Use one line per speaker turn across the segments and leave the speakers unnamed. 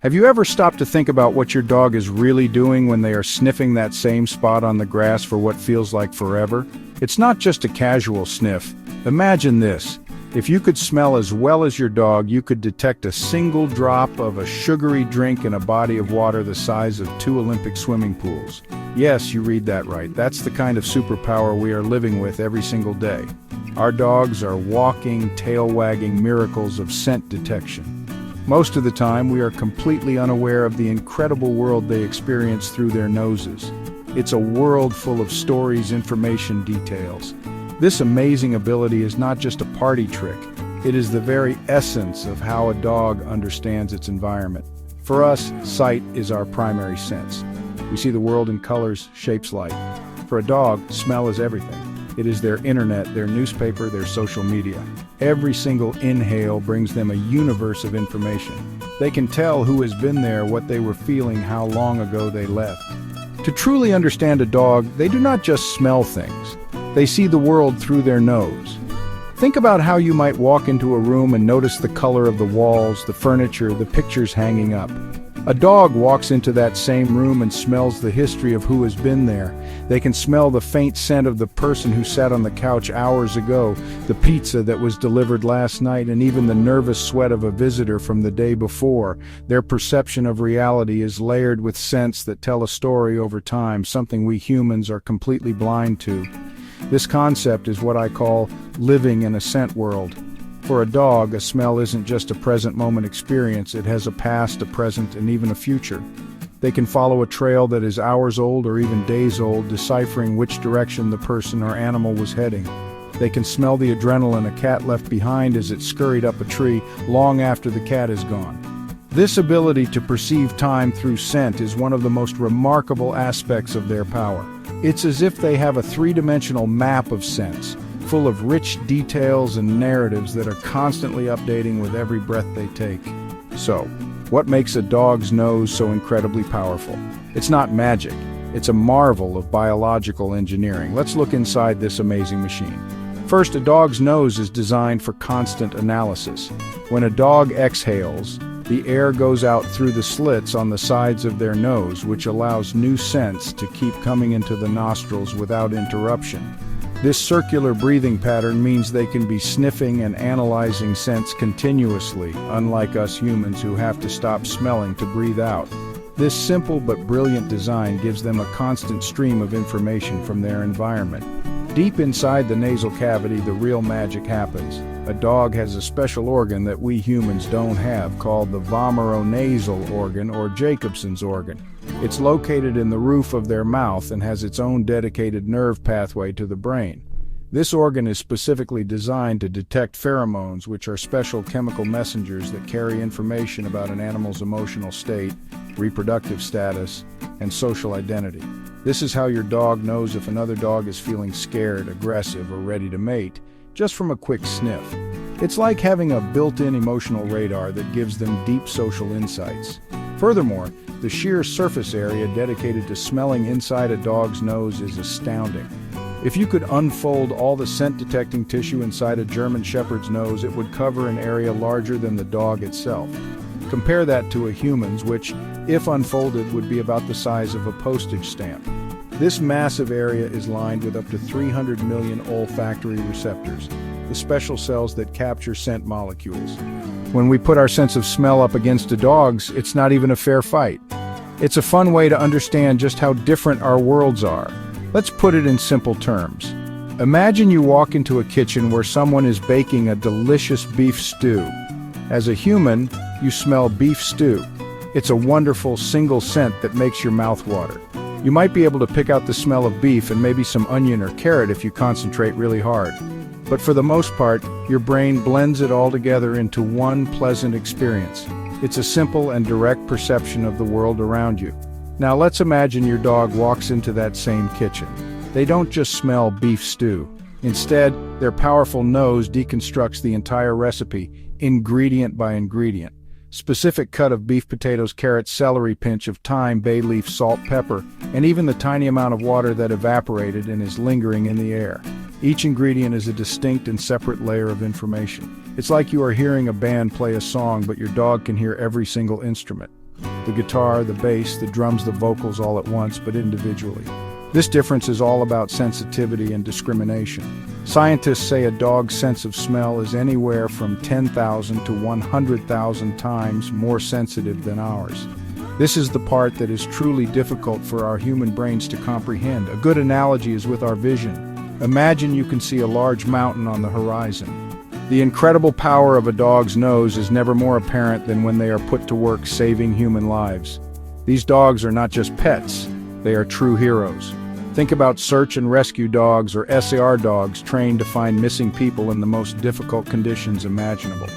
Have you ever stopped to think about what your dog is really doing when they are sniffing that same spot on the grass for what feels like forever? It's not just a casual sniff. Imagine this. If you could smell as well as your dog, you could detect a single drop of a sugary drink in a body of water the size of 2 Olympic swimming pools. Yes, you read that right. That's the kind of superpower we are living with every single day. Our dogs are walking, tail-wagging miracles of scent detection. Most of the time, we are completely unaware of the incredible world they experience through their noses. It's a world full of stories, information, details. This amazing ability is not just a party trick. It is the very essence of how a dog understands its environment. For us, sight is our primary sense. We see the world in colors, shapes, light. For a dog, smell is everything. It is their internet, their newspaper, their social media. Every single inhale brings them a universe of information. They can tell who has been there, what they were feeling, how long ago they left. To truly understand a dog, they do not just smell things. They see the world through their nose. Think about how you might walk into a room and notice the color of the walls, the furniture, the pictures hanging up. A dog walks into that same room and smells the history of who has been there. They can smell the faint scent of the person who sat on the couch hours ago, the pizza that was delivered last night, and even the nervous sweat of a visitor from the day before. Their perception of reality is layered with scents that tell a story over time, something we humans are completely blind to. This concept is what I call living in a scent world. For a dog, a smell isn't just a present moment experience, it has a past, a present, and even a future. They can follow a trail that is hours old or even days old, deciphering which direction the person or animal was heading. They can smell the adrenaline a cat left behind as it scurried up a tree long after the cat is gone. This ability to perceive time through scent is one of the most remarkable aspects of their power. It's as if they have a three-dimensional map of scents, full of rich details and narratives that are constantly updating with every breath they take. So, what makes a dog's nose so incredibly powerful? It's not magic. It's a marvel of biological engineering. Let's look inside this amazing machine. First, a dog's nose is designed for constant analysis. When a dog exhales, the air goes out through the slits on the sides of their nose, which allows new scents to keep coming into the nostrils without interruption. This circular breathing pattern means they can be sniffing and analyzing scents continuously, unlike us humans who have to stop smelling to breathe out. This simple but brilliant design gives them a constant stream of information from their environment. Deep inside the nasal cavity, the real magic happens. A dog has a special organ that we humans don't have, called the vomeronasal organ or Jacobson's organ. It's located in the roof of their mouth and has its own dedicated nerve pathway to the brain. This organ is specifically designed to detect pheromones, which are special chemical messengers that carry information about an animal's emotional state, reproductive status, and social identity. This is how your dog knows if another dog is feeling scared, aggressive, or ready to mate, just from a quick sniff. It's like having a built-in emotional radar that gives them deep social insights. Furthermore, the sheer surface area dedicated to smelling inside a dog's nose is astounding. If you could unfold all the scent-detecting tissue inside a German Shepherd's nose, it would cover an area larger than the dog itself. Compare that to a human's, which, if unfolded, would be about the size of a postage stamp. This massive area is lined with up to 300 million olfactory receptors, the special cells that capture scent molecules. When we put our sense of smell up against a dog's, it's not even a fair fight. It's a fun way to understand just how different our worlds are. Let's put it in simple terms. Imagine you walk into a kitchen where someone is baking a delicious beef stew. As a human, you smell beef stew. It's a wonderful single scent that makes your mouth water. You might be able to pick out the smell of beef and maybe some onion or carrot if you concentrate really hard. But for the most part, your brain blends it all together into one pleasant experience. It's a simple and direct perception of the world around you. Now let's imagine your dog walks into that same kitchen. They don't just smell beef stew. Instead, their powerful nose deconstructs the entire recipe, ingredient by ingredient. Specific cut of beef potatoes, carrots, celery, pinch of thyme, bay leaf, salt, pepper, and even the tiny amount of water that evaporated and is lingering in the air. Each ingredient is a distinct and separate layer of information. It's like you are hearing a band play a song, but your dog can hear every single instrument. The guitar, the bass, the drums, the vocals all at once, but individually. This difference is all about sensitivity and discrimination. Scientists say a dog's sense of smell is anywhere from 10,000 to 100,000 times more sensitive than ours. This is the part that is truly difficult for our human brains to comprehend. A good analogy is with our vision. Imagine you can see a large mountain on the horizon. The incredible power of a dog's nose is never more apparent than when they are put to work saving human lives. These dogs are not just pets, they are true heroes. Think about search and rescue dogs or SAR dogs trained to find missing people in the most difficult conditions imaginable.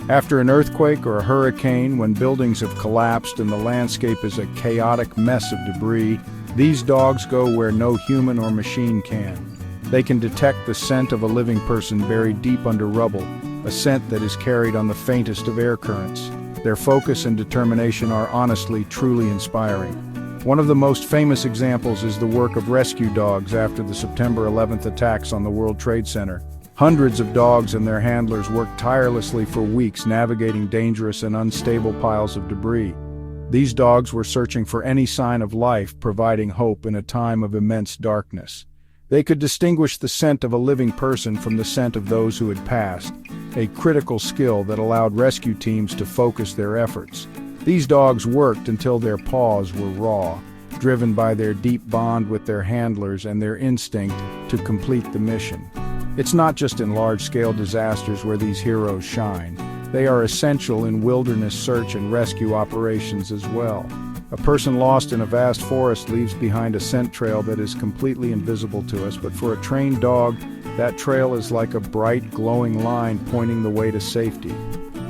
After an earthquake or a hurricane, when buildings have collapsed and the landscape is a chaotic mess of debris, these dogs go where no human or machine can. They can detect the scent of a living person buried deep under rubble, a scent that is carried on the faintest of air currents. Their focus and determination are honestly, truly inspiring. One of the most famous examples is the work of rescue dogs after the September 11th attacks on the World Trade Center. Hundreds of dogs and their handlers worked tirelessly for weeks navigating dangerous and unstable piles of debris. These dogs were searching for any sign of life, providing hope in a time of immense darkness. They could distinguish the scent of a living person from the scent of those who had passed, a critical skill that allowed rescue teams to focus their efforts. These dogs worked until their paws were raw, driven by their deep bond with their handlers and their instinct to complete the mission. It's not just in large-scale disasters where these heroes shine. They are essential in wilderness search and rescue operations as well. A person lost in a vast forest leaves behind a scent trail that is completely invisible to us, but for a trained dog, that trail is like a bright, glowing line pointing the way to safety.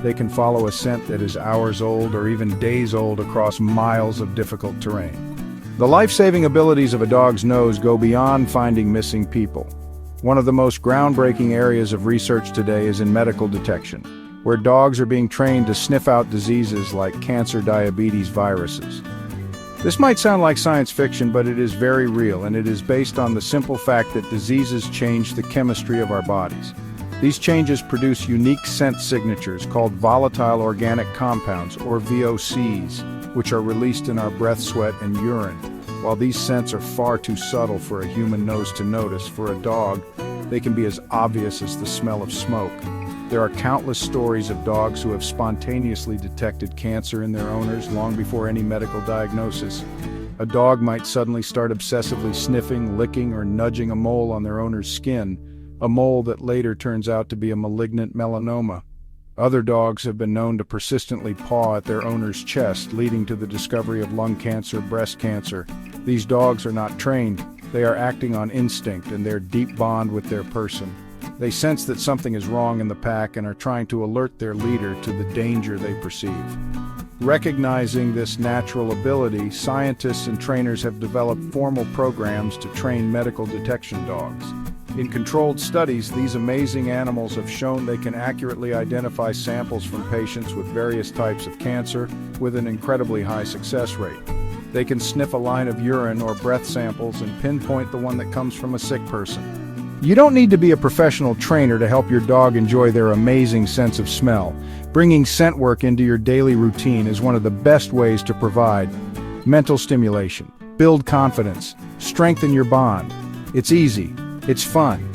They can follow a scent that is hours old or even days old across miles of difficult terrain. The life-saving abilities of a dog's nose go beyond finding missing people. One of the most groundbreaking areas of research today is in medical detection, where dogs are being trained to sniff out diseases like cancer, diabetes, viruses. This might sound like science fiction, but it is very real, and it is based on the simple fact that diseases change the chemistry of our bodies. These changes produce unique scent signatures called volatile organic compounds, or VOCs, which are released in our breath, sweat, and urine. While these scents are far too subtle for a human nose to notice, for a dog, they can be as obvious as the smell of smoke. There are countless stories of dogs who have spontaneously detected cancer in their owners long before any medical diagnosis. A dog might suddenly start obsessively sniffing, licking, or nudging a mole on their owner's skin, a mole that later turns out to be a malignant melanoma. Other dogs have been known to persistently paw at their owner's chest, leading to the discovery of lung cancer, breast cancer. These dogs are not trained. They are acting on instinct and their deep bond with their person. They sense that something is wrong in the pack and are trying to alert their leader to the danger they perceive. Recognizing this natural ability, scientists and trainers have developed formal programs to train medical detection dogs. In controlled studies, these amazing animals have shown they can accurately identify samples from patients with various types of cancer with an incredibly high success rate. They can sniff a line of urine or breath samples and pinpoint the one that comes from a sick person. You don't need to be a professional trainer to help your dog enjoy their amazing sense of smell. Bringing scent work into your daily routine is one of the best ways to provide mental stimulation, build confidence, strengthen your bond. It's easy, it's fun,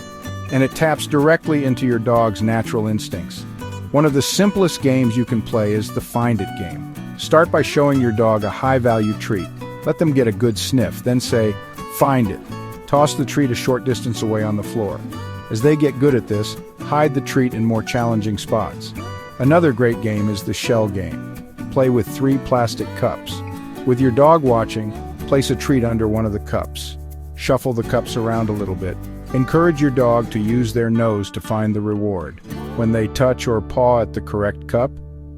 and it taps directly into your dog's natural instincts. One of the simplest games you can play is the Find It game. Start by showing your dog a high-value treat. Let them get a good sniff, then say, "Find it." Toss the treat a short distance away on the floor. As they get good at this, hide the treat in more challenging spots. Another great game is the shell game. Play with 3 plastic cups. With your dog watching, place a treat under one of the cups. Shuffle the cups around a little bit. Encourage your dog to use their nose to find the reward. When they touch or paw at the correct cup,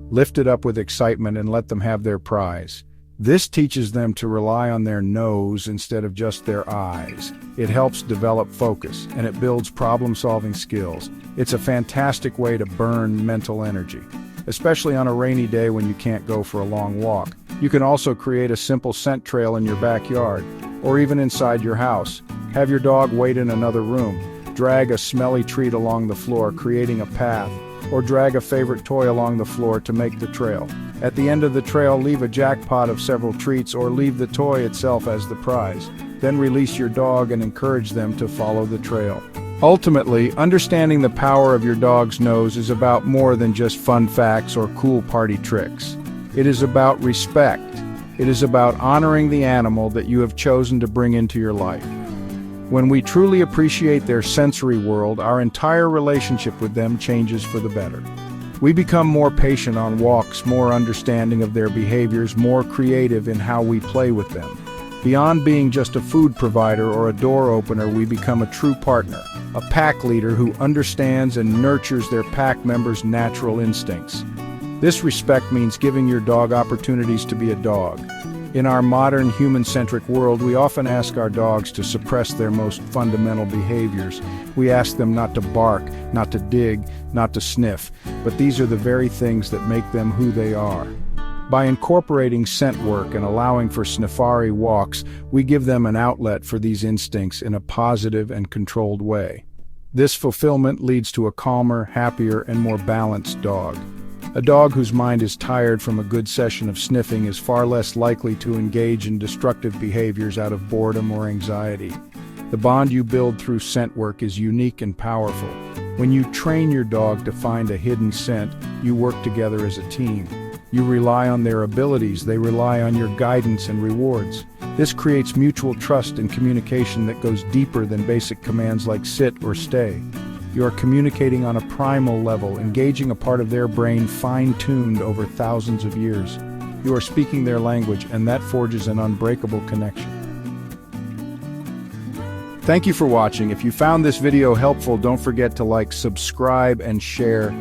lift it up with excitement and let them have their prize. This teaches them to rely on their nose instead of just their eyes. It helps develop focus, and it builds problem-solving skills. It's a fantastic way to burn mental energy, especially on a rainy day when you can't go for a long walk. You can also create a simple scent trail in your backyard, or even inside your house. Have your dog wait in another room. Drag a smelly treat along the floor, creating a path. or drag a favorite toy along the floor to make the trail. At the end of the trail, leave a jackpot of several treats or leave the toy itself as the prize. Then release your dog and encourage them to follow the trail. Ultimately, understanding the power of your dog's nose is about more than just fun facts or cool party tricks. It is about respect. It is about honoring the animal that you have chosen to bring into your life. When we truly appreciate their sensory world, our entire relationship with them changes for the better. We become more patient on walks, more understanding of their behaviors, more creative in how we play with them. Beyond being just a food provider or a door opener, we become a true partner, a pack leader who understands and nurtures their pack members' natural instincts. This respect means giving your dog opportunities to be a dog. In our modern human-centric world, we often ask our dogs to suppress their most fundamental behaviors. We ask them not to bark, not to dig, not to sniff, but these are the very things that make them who they are. By incorporating scent work and allowing for sniffari walks, we give them an outlet for these instincts in a positive and controlled way. This fulfillment leads to a calmer, happier, and more balanced dog. A dog whose mind is tired from a good session of sniffing is far less likely to engage in destructive behaviors out of boredom or anxiety. The bond you build through scent work is unique and powerful. When you train your dog to find a hidden scent, you work together as a team. You rely on their abilities, they rely on your guidance and rewards. This creates mutual trust and communication that goes deeper than basic commands like sit or stay. You are communicating on a primal level, engaging a part of their brain fine-tuned over thousands of years. You are speaking their language, and that forges an unbreakable connection. Thank you for watching. If you found this video helpful, don't forget to like, subscribe, and share.